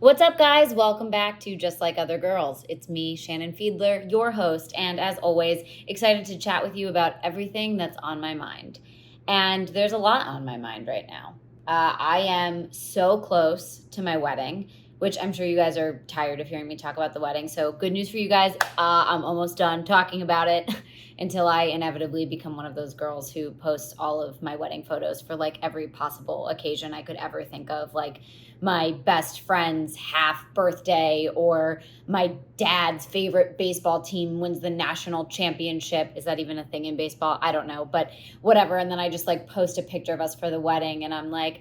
What's up, guys? Welcome back to Just Like Other Girls. It's me, Shannon Fiedler, your host, and as always, excited to chat with you about everything that's on my mind. And there's a lot on my mind right now. I am so close to my wedding, which I'm sure you guys are tired of hearing me talk about the wedding. So good news for you guys. I'm almost done talking about it until I inevitably become one of those girls who posts all of my wedding photos for like every possible occasion I could ever think of, like my best friend's half birthday or my dad's favorite baseball team wins the national championship. Is that even a thing in baseball? I don't know, but whatever. And then I just like post a picture of us for the wedding and I'm like,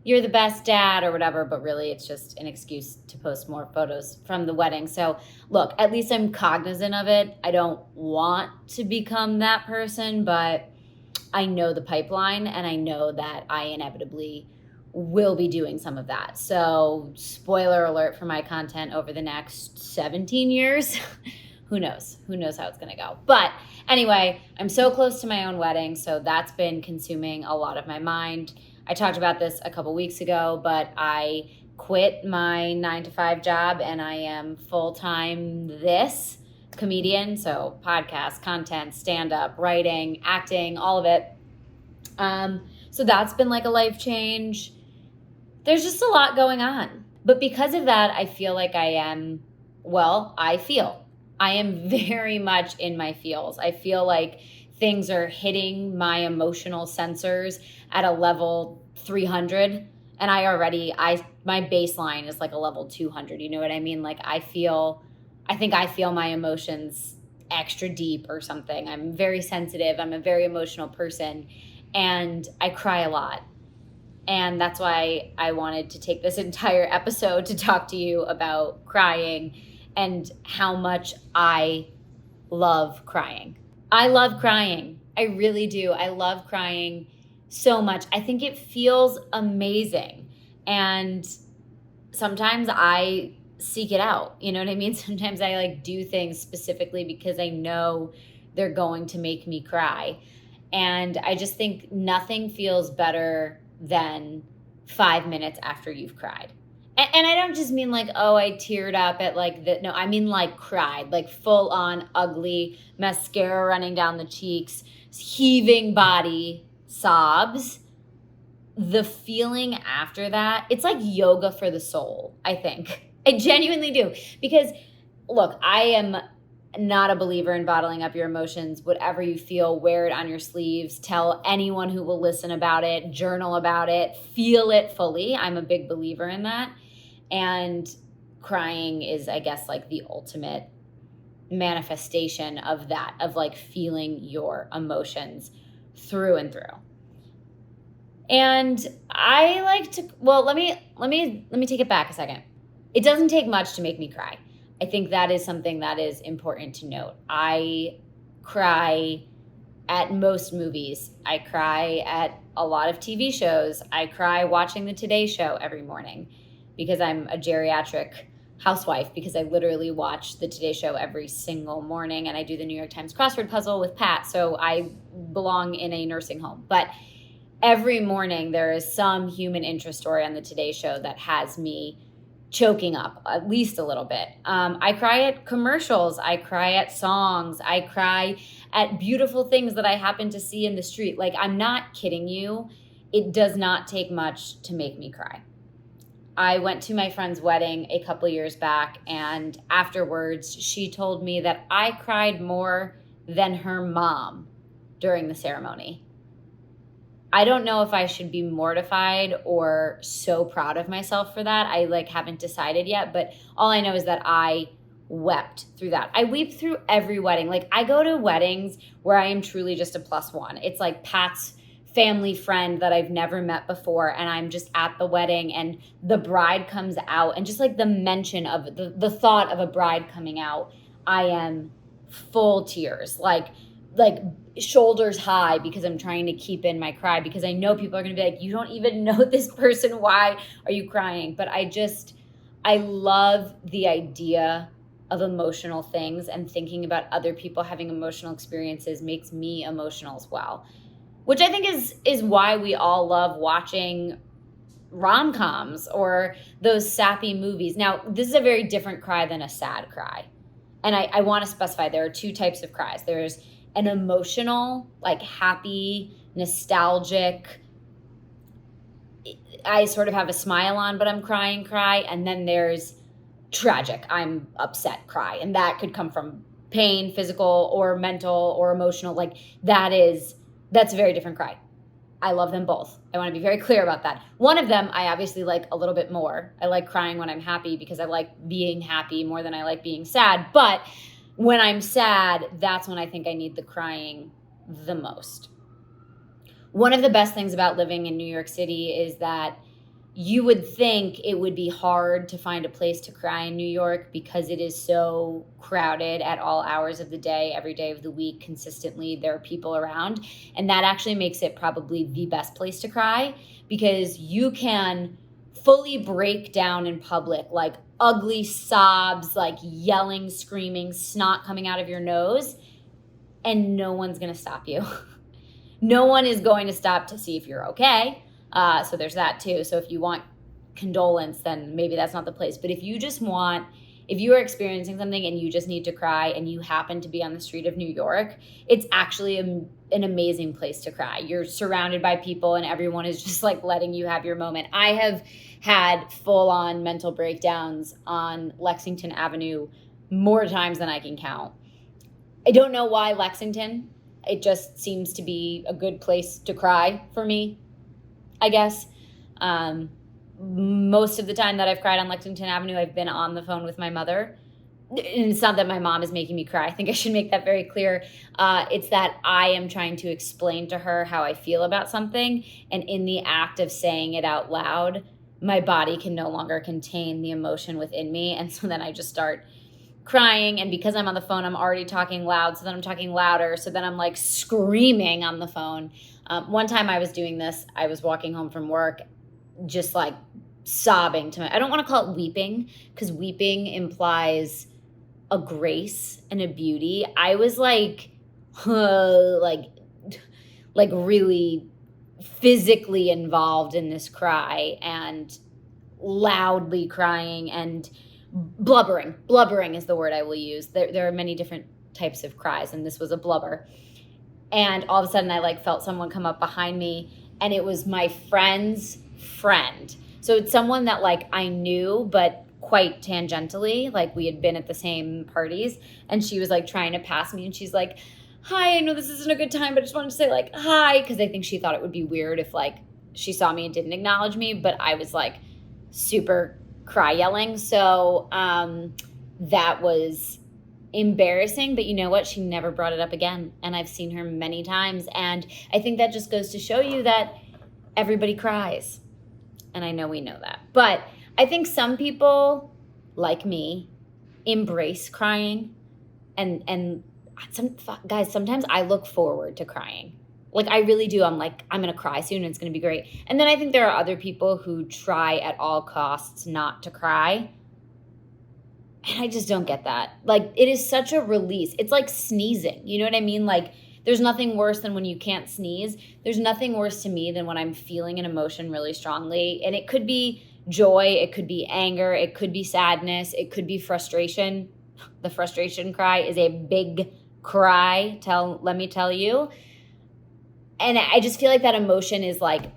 you're the best dad or whatever, but really it's just an excuse to post more photos from the wedding. So look, at least I'm cognizant of it. I don't want to become that person, but I know the pipeline and I know that I inevitably will be doing some of that. So spoiler alert for my content over the next 17 years. Who knows? Who knows how it's going to go? But anyway, I'm so close to my own wedding. So that's been consuming a lot of my mind. I talked about this a couple weeks ago, but I quit my 9-to-5 job and I am full-time this comedian. So podcast, content, stand-up, writing, acting, all of it. So that's been like a life change. There's just a lot going on. But because of that, I feel like I am very much in my feels. I feel like things are hitting my emotional sensors at a level 300. And my baseline is like a level 200. You know what I mean? Like I think I feel my emotions extra deep or something. I'm very sensitive. I'm a very emotional person and I cry a lot. And that's why I wanted to take this entire episode to talk to you about crying and how much I love crying. I love crying. I really do. I love crying so much. I think it feels amazing. And sometimes I seek it out. You know what I mean? Sometimes I like do things specifically because I know they're going to make me cry. And I just think nothing feels better than 5 minutes after you've cried. And I don't just mean like, oh, I teared up at like no, I mean like cried, like full on ugly mascara running down the cheeks, heaving body, sobs. The feeling after that, it's like yoga for the soul, I think. I genuinely do. Because look, I am not a believer in bottling up your emotions. Whatever you feel, wear it on your sleeves. Tell anyone who will listen about it, journal about it, feel it fully. I'm a big believer in that. And crying is, I guess, like the ultimate manifestation of that, of like feeling your emotions through and through. And I like to, well, let me take it back a second. It doesn't take much to make me cry. I think that is something that is important to note. I cry at most movies. I cry at a lot of TV shows. I cry watching the Today Show every morning because I'm a geriatric housewife, because I literally watch the Today Show every single morning and I do the New York Times crossword puzzle with Pat. So I belong in a nursing home. But every morning there is some human interest story on the Today Show that has me choking up at least a little bit. I cry at commercials. I cry at songs. I cry at beautiful things that I happen to see in the street. Like, I'm not kidding you. It does not take much to make me cry. I went to my friend's wedding a couple years back, and afterwards she told me that I cried more than her mom during the ceremony. I don't know if I should be mortified or so proud of myself for that. I haven't decided yet, but all I know is that I wept through that. I weep through every wedding. Like, I go to weddings where I am truly just a plus one. It's like Pat's family friend that I've never met before, and I'm just at the wedding and the bride comes out, and just like the mention of the thought of a bride coming out, I am full tears. Like shoulders high, because I'm trying to keep in my cry, because I know people are going to be like, you don't even know this person. Why are you crying? But I love the idea of emotional things, and thinking about other people having emotional experiences makes me emotional as well, which I think is why we all love watching rom-coms or those sappy movies. Now, this is a very different cry than a sad cry. And I want to specify there are two types of cries. There's an emotional, like happy, nostalgic, I sort of have a smile on, but I'm crying cry. And then there's tragic, I'm upset cry. And that could come from pain, physical or mental or emotional. Like that's a very different cry. I love them both. I want to be very clear about that. One of them I obviously like a little bit more. I like crying when I'm happy because I like being happy more than I like being sad. But when I'm sad, that's when I think I need the crying the most. One of the best things about living in New York City is that you would think it would be hard to find a place to cry in New York because it is so crowded at all hours of the day, every day of the week, consistently. There are people around. And that actually makes it probably the best place to cry because you can fully break down in public, like ugly sobs, like yelling, screaming, snot coming out of your nose, and no one's going to stop you. No one is going to stop to see if you're okay. So there's that too. So if you want condolence, then maybe that's not the place. But if you are experiencing something and you just need to cry and you happen to be on the street of New York, it's actually an amazing place to cry. You're surrounded by people and everyone is just like letting you have your moment. I have had full-on mental breakdowns on Lexington Avenue more times than I can count. I don't know why Lexington. It just seems to be a good place to cry for me, I guess. Most of the time that I've cried on Lexington Avenue, I've been on the phone with my mother. And it's not that my mom is making me cry. I think I should make that very clear. It's that I am trying to explain to her how I feel about something. And in the act of saying it out loud, my body can no longer contain the emotion within me. And so then I just start crying. And because I'm on the phone, I'm already talking loud. So then I'm talking louder. So then I'm like screaming on the phone. One time I was doing this, I was walking home from work, just like sobbing I don't want to call it weeping because weeping implies a grace and a beauty. I was like really physically involved in this cry and loudly crying and blubbering. Blubbering is the word I will use. There are many different types of cries, and this was a blubber. And all of a sudden I like felt someone come up behind me, and it was my friend's friend. So it's someone that like I knew, but quite tangentially, like we had been at the same parties, and she was like trying to pass me, and she's like, "Hi, I know this isn't a good time, but I just wanted to say like hi," because I think she thought it would be weird if like she saw me and didn't acknowledge me, but I was like super cry yelling. So that was embarrassing, but you know what? She never brought it up again, and I've seen her many times, and I think that just goes to show you that everybody cries, and I know we know that. But I think some people, like me, embrace crying, and guys, sometimes I look forward to crying. Like, I really do. I'm like, I'm going to cry soon and it's going to be great. And then I think there are other people who try at all costs not to cry. And I just don't get that. Like, it is such a release. It's like sneezing. You know what I mean? Like, there's nothing worse than when you can't sneeze. There's nothing worse to me than when I'm feeling an emotion really strongly. And it could be joy. It could be anger. It could be sadness. It could be frustration. The frustration cry is a big cry, let me tell you. And I just feel like that emotion is like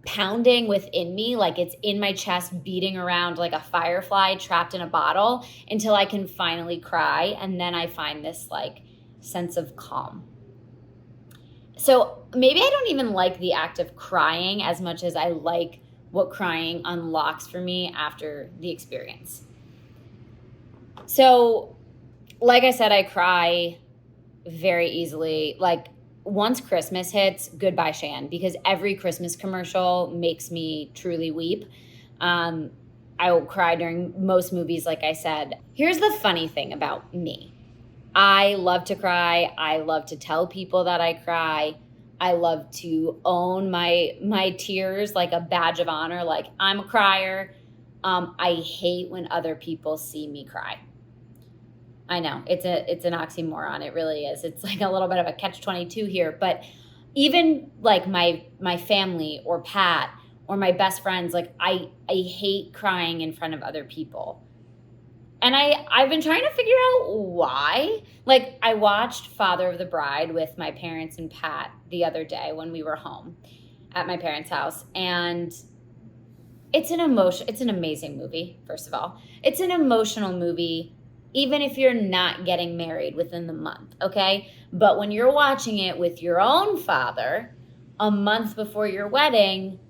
pounding within me, like it's in my chest, beating around like a firefly trapped in a bottle until I can finally cry. And then I find this like sense of calm. So maybe I don't even like the act of crying as much as I like what crying unlocks for me after the experience. So like I said, I cry very easily. Like, once Christmas hits, goodbye Shan, because every Christmas commercial makes me truly weep. I will cry during most movies, like I said. Here's the funny thing about me. I love to cry. I love to tell people that I cry. I love to own my tears like a badge of honor, like I'm a crier. I hate when other people see me cry. I know it's an oxymoron. It really is. It's like a little bit of a catch-22 here. But even like my family or Pat or my best friends, like I hate crying in front of other people. And I've been trying to figure out why. Like, I watched Father of the Bride with my parents and Pat the other day when we were home at my parents' house. And it's an amazing movie, first of all. It's an emotional movie, even if you're not getting married within the month, okay? But when you're watching it with your own father a month before your wedding,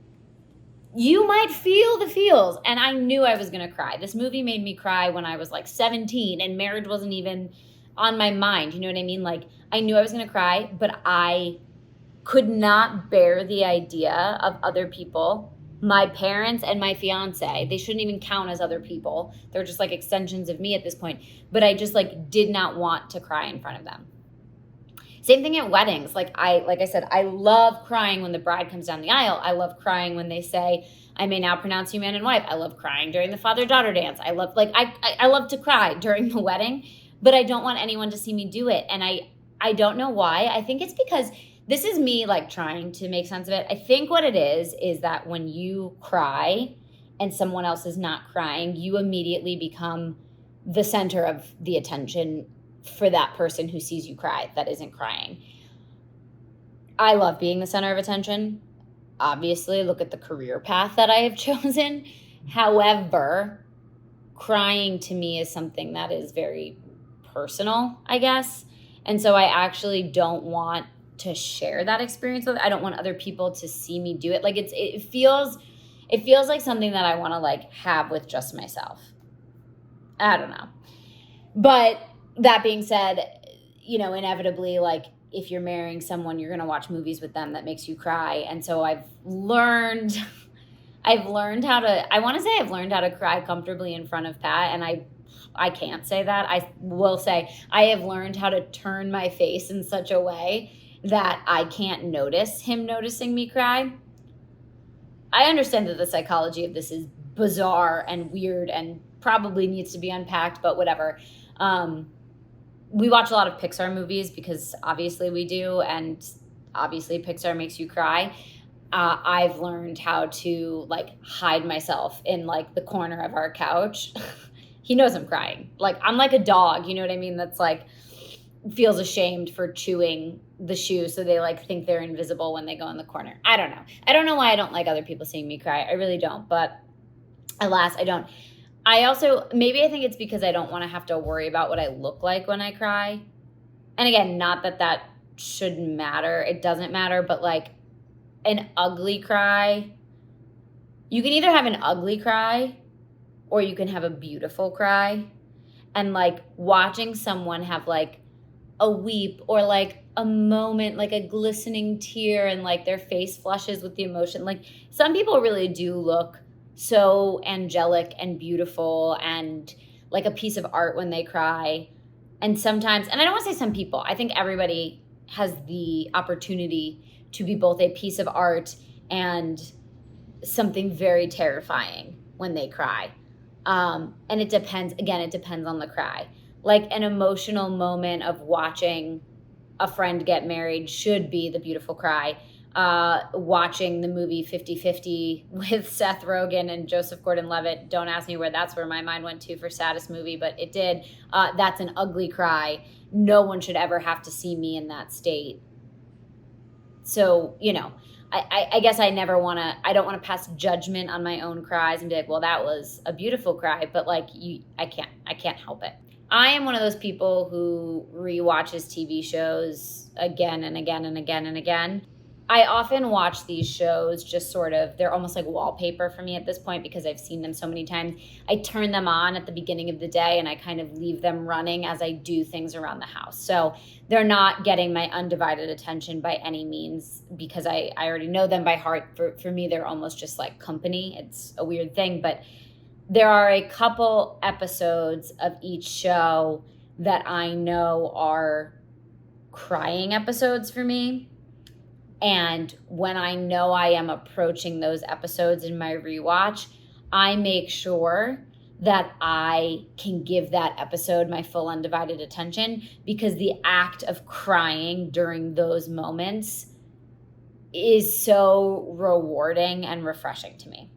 you might feel the feels. And I knew I was going to cry. This movie made me cry when I was like 17 and marriage wasn't even on my mind. You know what I mean? Like, I knew I was going to cry, but I could not bear the idea of other people, my parents and my fiance. They shouldn't even count as other people. They're just like extensions of me at this point. But I just like did not want to cry in front of them. Same thing at weddings. Like I said, I love crying when the bride comes down the aisle. I love crying when they say, I may now pronounce you man and wife. I love crying during the father-daughter dance. I love to cry during the wedding, but I don't want anyone to see me do it. And I don't know why. I think it's because this is me like trying to make sense of it. I think what it is that when you cry and someone else is not crying, you immediately become the center of the attention for that person who sees you cry that isn't crying. I love being the center of attention. Obviously, look at the career path that I have chosen. However, crying to me is something that is very personal, I guess. And so I actually don't want to share that experience with. I don't want other people to see me do it. Like it feels like something that I want to like have with just myself. I don't know. But that being said, you know, inevitably, like if you're marrying someone, you're going to watch movies with them that makes you cry. And so I've learned how to cry comfortably in front of Pat. And I can't say that. I will say I have learned how to turn my face in such a way that I can't notice him noticing me cry. I understand that the psychology of this is bizarre and weird and probably needs to be unpacked, but whatever. We watch a lot of Pixar movies because obviously we do, and obviously Pixar makes you cry. I've learned how to like hide myself in like the corner of our couch. He knows I'm crying. Like I'm like a dog, you know what I mean? That's like feels ashamed for chewing the shoe, so they like think they're invisible when they go in the corner. I don't know why I don't like other people seeing me cry. I really don't, but alas, I don't. I think it's because I don't want to have to worry about what I look like when I cry. And again, not that shouldn't matter. It doesn't matter, but like an ugly cry, you can either have an ugly cry or you can have a beautiful cry. And like watching someone have like a weep or like a moment, like a glistening tear and like their face flushes with the emotion. Like some people really do look so angelic and beautiful and like a piece of art when they cry. And sometimes, and I don't want to say some people, I think everybody has the opportunity to be both a piece of art and something very terrifying when they cry. And it depends on the cry. Like an emotional moment of watching a friend get married should be the beautiful cry. Watching the movie 50-50 with Seth Rogen and Joseph Gordon-Levitt. Don't ask me that's where my mind went to for saddest movie, but it did. That's an ugly cry. No one should ever have to see me in that state. So, you know, I guess I don't want to pass judgment on my own cries and be like, well, that was a beautiful cry, but like I can't help it. I am one of those people who rewatches TV shows again and again and again and again. I often watch these shows just sort of, they're almost like wallpaper for me at this point because I've seen them so many times. I turn them on at the beginning of the day and I kind of leave them running as I do things around the house. So they're not getting my undivided attention by any means because I already know them by heart. For me, they're almost just like company. It's a weird thing, but there are a couple episodes of each show that I know are crying episodes for me. And when I know I am approaching those episodes in my rewatch, I make sure that I can give that episode my full undivided attention because the act of crying during those moments is so rewarding and refreshing to me.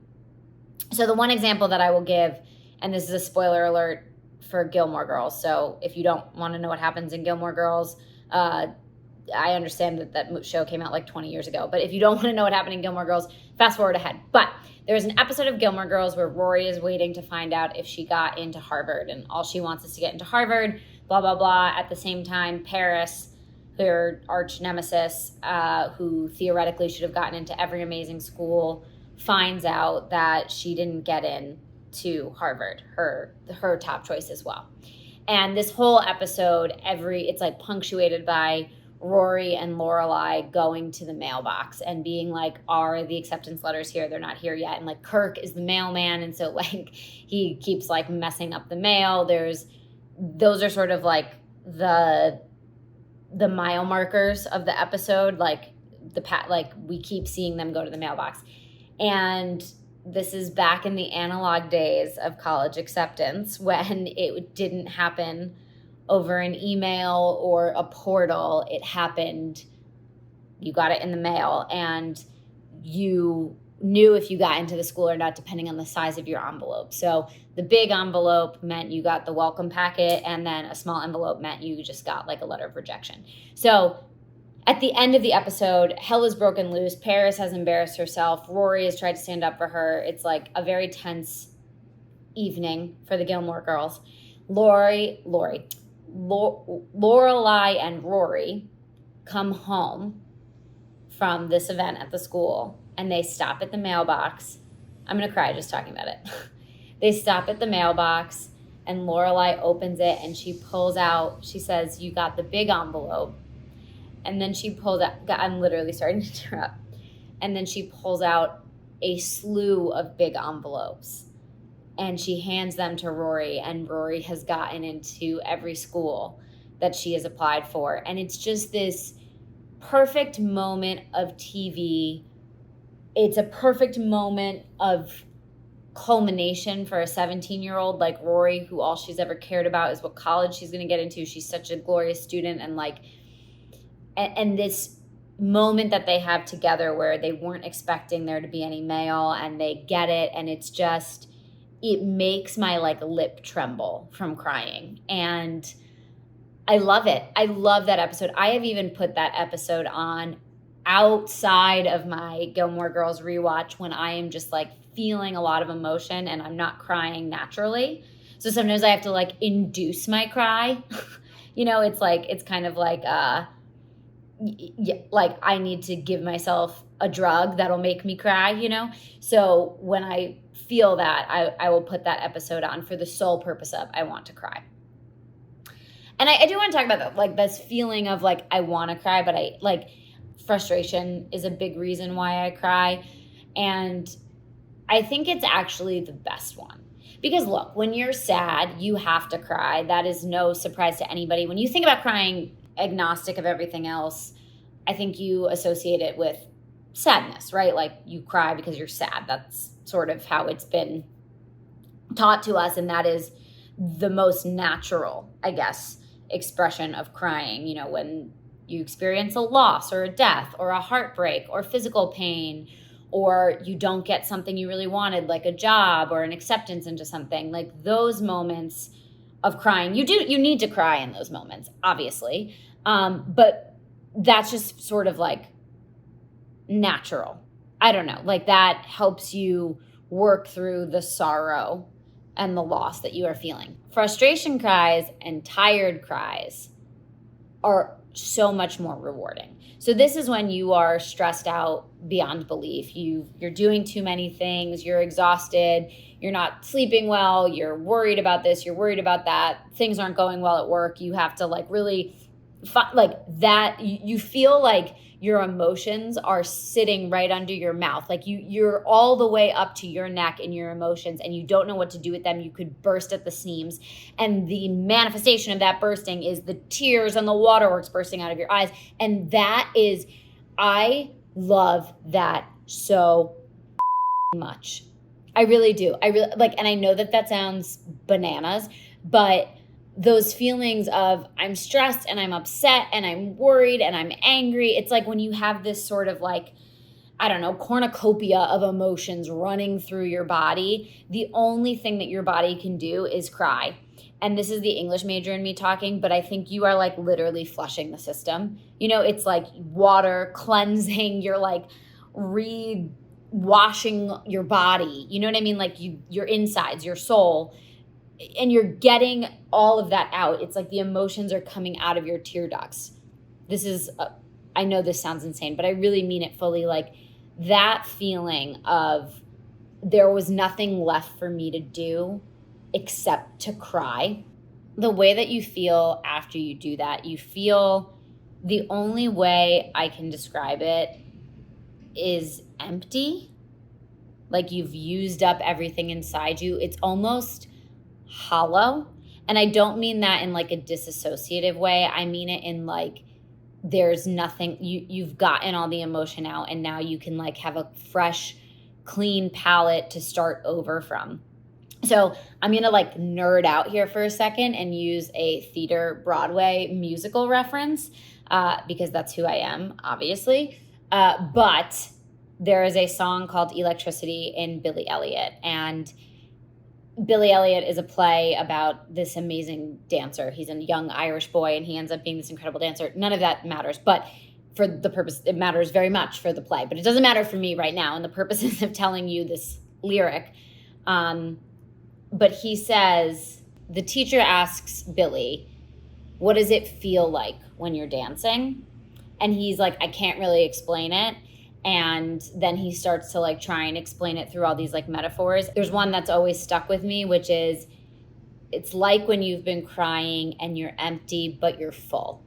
So the one example that I will give, and this is a spoiler alert for Gilmore Girls, so if you don't want to know what happens in Gilmore Girls, I understand that show came out like 20 years ago, but if you don't want to know what happened in Gilmore Girls, fast forward ahead. But there's an episode of Gilmore Girls where Rory is waiting to find out if she got into Harvard, and all she wants is to get into Harvard, blah, blah, blah. At the same time, Paris, her arch nemesis, who theoretically should have gotten into every amazing school, finds out that she didn't get in to Harvard, her top choice as well. And this whole episode, it's like punctuated by Rory and Lorelai going to the mailbox and being like, are the acceptance letters here? They're not here yet. And like Kirk is the mailman, and so like he keeps like messing up the mail. Those are sort of like the mile markers of the episode, like we keep seeing them go to the mailbox. And this is back in the analog days of college acceptance, when it didn't happen over an email or a portal. It happened, you got it in the mail, and you knew if you got into the school or not, depending on the size of your envelope. So the big envelope meant you got the welcome packet, and then a small envelope meant you just got like a letter of rejection. So at the end of the episode, hell is broken loose. Paris has embarrassed herself. Rory has tried to stand up for her. It's like a very tense evening for the Gilmore Girls. Lorelai and Rory come home from this event at the school, and they stop at the mailbox. I'm going to cry just talking about it. They stop at the mailbox, and Lorelai opens it, and she says, you got the big envelope. And then she pulls out, I'm literally starting to interrupt. And then she pulls out a slew of big envelopes, and she hands them to Rory, and Rory has gotten into every school that she has applied for. And it's just this perfect moment of TV. It's a perfect moment of culmination for a 17-year-old like Rory, who all she's ever cared about is what college she's going to get into. She's such a glorious student, and this moment that they have together where they weren't expecting there to be any mail, and they get it, and it's just, it makes my like lip tremble from crying. And I love it. I love that episode. I have even put that episode on outside of my Gilmore Girls rewatch when I am just like feeling a lot of emotion and I'm not crying naturally. So sometimes I have to like induce my cry. It's kind of like like I need to give myself a drug that'll make me cry, So when I feel that, I will put that episode on for the sole purpose of I want to cry. And I do want to talk about that, like this feeling of like I want to cry, but I like frustration is a big reason why I cry. And I think it's actually the best one. Because look, when you're sad, you have to cry. That is no surprise to anybody. When you think about crying, agnostic of everything else, I think you associate it with sadness, right? Like you cry because you're sad. That's sort of how it's been taught to us, and that is the most natural, I guess, expression of crying. When you experience a loss or a death or a heartbreak or physical pain, or you don't get something you really wanted, like a job or an acceptance into something, like those moments of crying, you need to cry in those moments, obviously. But that's just sort of like natural. I don't know, like that helps you work through the sorrow and the loss that you are feeling. Frustration cries and tired cries are so much more rewarding. So this is when you are stressed out beyond belief. You're doing too many things. You're exhausted. You're not sleeping well. You're worried about this. You're worried about that. Things aren't going well at work. You have to like really like that. You feel like your emotions are sitting right under your mouth. Like you're all the way up to your neck in your emotions, and you don't know what to do with them. You could burst at the seams. And the manifestation of that bursting is the tears and the waterworks bursting out of your eyes. And that is, I love that so much. I really do. I really like, and I know that sounds bananas, but those feelings of I'm stressed and I'm upset and I'm worried and I'm angry. It's like when you have this sort of like I don't know, cornucopia of emotions running through your body, the only thing that your body can do is cry. And this is the English major in me talking, but I think you are like literally flushing the system. It's like water cleansing, you're like re-washing your body. You know what I mean? Like your insides, your soul, and you're getting all of that out. It's like the emotions are coming out of your tear ducts. I know this sounds insane, but I really mean it fully. Like that feeling of there was nothing left for me to do except to cry. The way that you feel after you do that, you feel, the only way I can describe it is empty. Like you've used up everything inside you. It's almost hollow. And I don't mean that in like a disassociative way. I mean it in like, there's nothing, you've gotten all the emotion out, and now you can like have a fresh, clean palette to start over from. So I'm going to like nerd out here for a second and use a theater Broadway musical reference because that's who I am, obviously. But there is a song called Electricity in Billy Elliot, and Billy Elliot is a play about this amazing dancer. He's a young Irish boy, and he ends up being this incredible dancer. None of that matters, but for the purpose, it matters very much for the play. But it doesn't matter for me right now, and the purposes of telling you this lyric. But he says, the teacher asks Billy, what does it feel like when you're dancing? And he's like, I can't really explain it. And then he starts to like try and explain it through all these like metaphors. There's one that's always stuck with me, which is, it's like when you've been crying and you're empty, but you're full.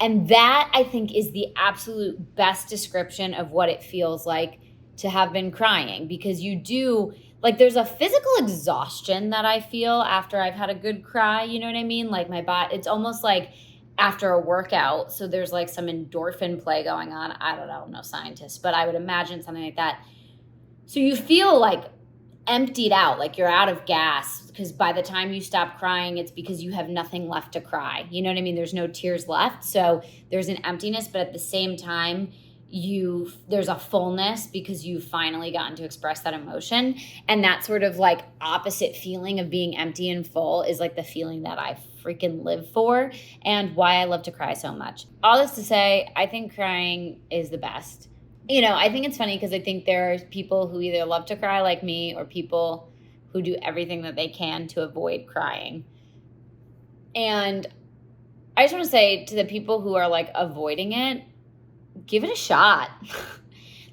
And that, I think, is the absolute best description of what it feels like to have been crying, because you do, like, there's a physical exhaustion that I feel after I've had a good cry. You know what I mean? Like my body, it's almost like after a workout. So there's like some endorphin play going on. I don't know, no scientist, but I would imagine something like that. So you feel like emptied out, like you're out of gas, because by the time you stop crying, it's because you have nothing left to cry. You know what I mean? There's no tears left. So there's an emptiness, but at the same time, there's a fullness because you've finally gotten to express that emotion. And that sort of like opposite feeling of being empty and full is like the feeling that I freaking live for, and why I love to cry so much. All this to say, I think crying is the best. I think it's funny because I think there are people who either love to cry like me, or people who do everything that they can to avoid crying. And I just want to say to the people who are like avoiding it, give it a shot.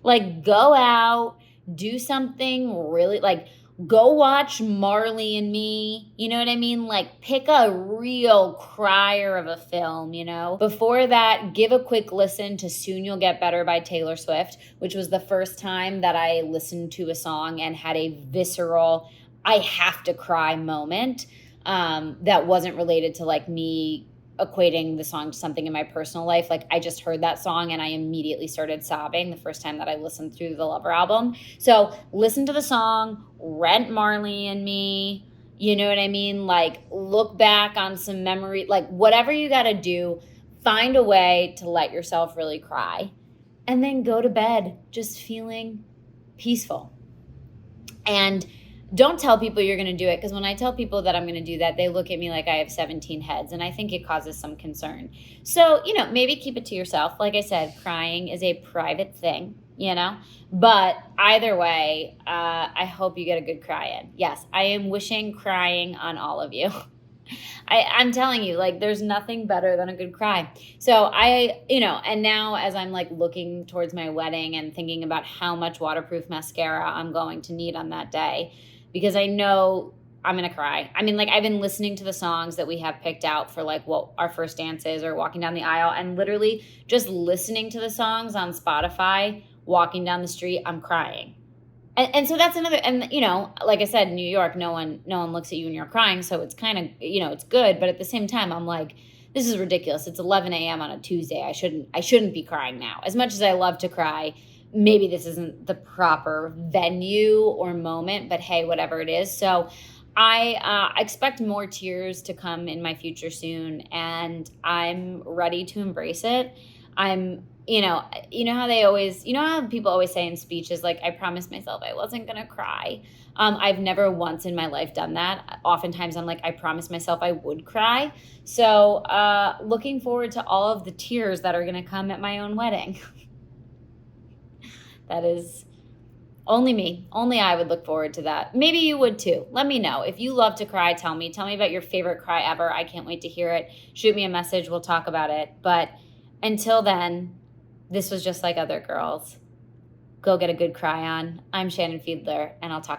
Like, go out, do something really, like, go watch Marley and Me. You know what I mean? Like, pick a real crier of a film, Before that, give a quick listen to Soon You'll Get Better by Taylor Swift, which was the first time that I listened to a song and had a visceral, I have to cry moment that wasn't related to like me equating the song to something in my personal life. Like, I just heard that song and I immediately started sobbing the first time that I listened through the Lover album. So listen to the song, rent Marley and Me, you know what I mean? Like, look back on some memory, like whatever you got to do, find a way to let yourself really cry, and then go to bed just feeling peaceful. And don't tell people you're going to do it, because when I tell people that I'm going to do that, they look at me like I have 17 heads, and I think it causes some concern. So, maybe keep it to yourself. Like I said, crying is a private thing, but either way, I hope you get a good cry in. Yes, I am wishing crying on all of you. I'm telling you, like, there's nothing better than a good cry. So and now as I'm like looking towards my wedding and thinking about how much waterproof mascara I'm going to need on that day, because I know I'm going to cry. I mean, like, I've been listening to the songs that we have picked out for like what our first dance is, or walking down the aisle, and literally just listening to the songs on Spotify, walking down the street, I'm crying. And so that's another, and like I said, in New York, no one looks at you when you're crying. So it's kind of, it's good. But at the same time, I'm like, this is ridiculous. It's 11 a.m. on a Tuesday. I shouldn't be crying now. As much as I love to cry, maybe this isn't the proper venue or moment, but hey, whatever it is. So I expect more tears to come in my future soon, and I'm ready to embrace it. you know how they always, you know how people always say in speeches, like, I promised myself I wasn't going to cry. I've never once in my life done that. Oftentimes I'm like, I promised myself I would cry. So looking forward to all of the tears that are going to come at my own wedding. That is only me. Only I would look forward to that. Maybe you would too. Let me know. If you love to cry, tell me. Tell me about your favorite cry ever. I can't wait to hear it. Shoot me a message. We'll talk about it. But until then, this was Just Like Other Girls. Go get a good cry on. I'm Shannon Fiedler, and I'll talk